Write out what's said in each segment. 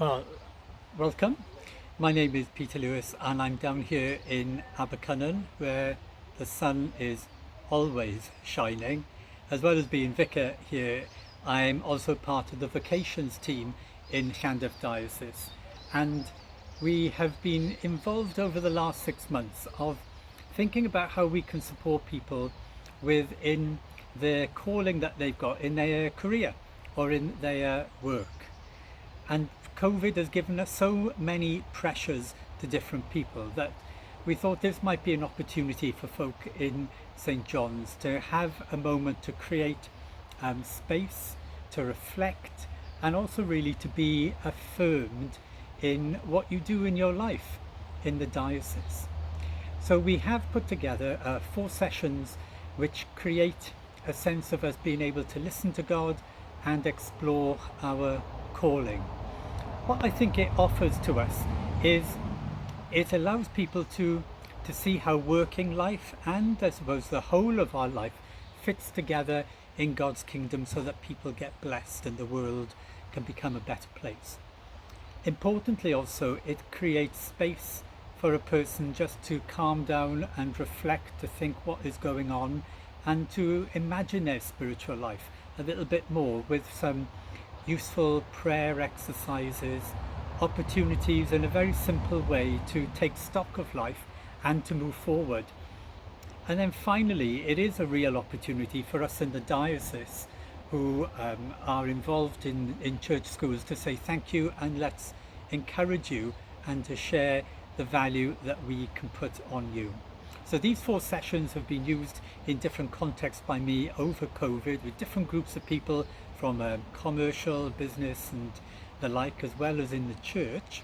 Well, welcome. My name is Peter Lewis and I'm down here in Abercynon where the sun is always shining. As well as being vicar here, I'm also part of the vocations team in Llandaff Diocese, and we have been involved over the last 6 months of thinking about how we can support people within their calling that they've got in their career or in their work. And COVID has given us so many pressures to different people that we thought this might be an opportunity for folk in St. John's to have a moment to create space, to reflect, and also really to be affirmed in what you do in your life in the diocese. So we have put together 4 sessions which create a sense of us being able to listen to God and explore our calling. What I think it offers to us is it allows people to see how working life and I suppose the whole of our life fits together in God's kingdom so that people get blessed and the world can become a better place. Importantly also, it creates space for a person just to calm down and reflect, to think what is going on and to imagine their spiritual life a little bit more with some useful prayer exercises, opportunities in a very simple way to take stock of life and to move forward. And then finally, it is a real opportunity for us in the diocese who are involved in church schools to say thank you and let's encourage you and to share the value that we can put on you. So these 4 sessions have been used in different contexts by me over COVID with different groups of people from commercial, business and the like, as well as in the church.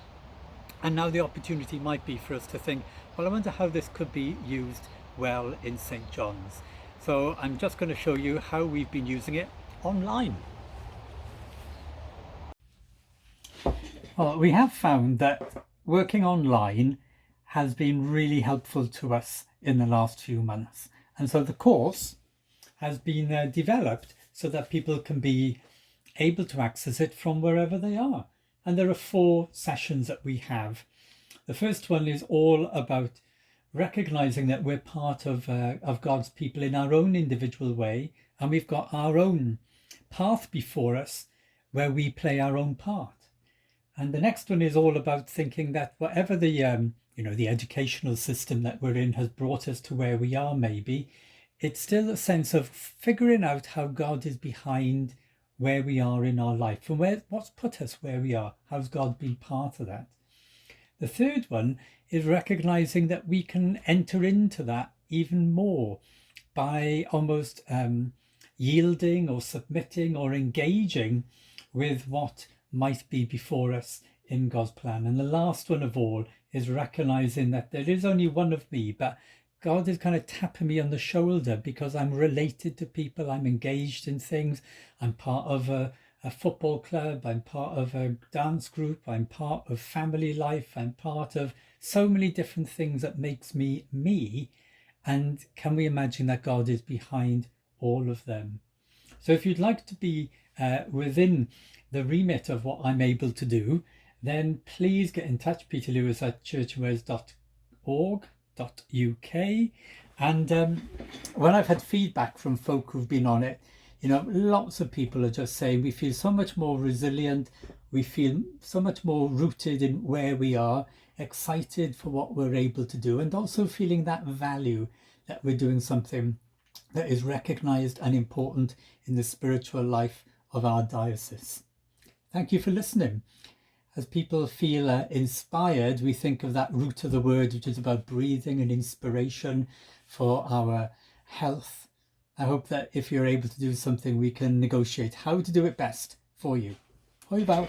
And now the opportunity might be for us to think, well, I wonder how this could be used well in St. John's. So I'm just going to show you how we've been using it online. Well, we have found that working online has been really helpful to us in the last few months. And so the course has been developed so that people can be able to access it from wherever they are. And there are 4 sessions that we have. The first one is all about recognizing that we're part of God's people in our own individual way, and we've got our own path before us where we play our own part. And the next one is all about thinking that whatever the the educational system that we're in has brought us to where we are, maybe it's still a sense of figuring out how God is behind where we are in our life and what's put us where we are. How's God been part of that? The third one is recognizing that we can enter into that even more by almost yielding or submitting or engaging with what might be before us in God's plan. And the last one of all is recognizing that there is only one of me, but God is kind of tapping me on the shoulder because I'm related to people, I'm engaged in things, I'm part of a football club, I'm part of a dance group, I'm part of family life, I'm part of so many different things that makes me me. And can we imagine that God is behind all of them? So if you'd like to be within the remit of what I'm able to do, then please get in touch, peterlewis@churchofwales.org.uk. And when I've had feedback from folk who've been on it, lots of people are just saying we feel so much more resilient, we feel so much more rooted in where we are, excited for what we're able to do, and also feeling that value that we're doing something that is recognized and important in the spiritual life of our diocese. Thank you for listening. As people feel inspired, we think of that root of the word, which is about breathing and inspiration for our health. I hope that if you're able to do something, we can negotiate how to do it best for you. Hoi bow.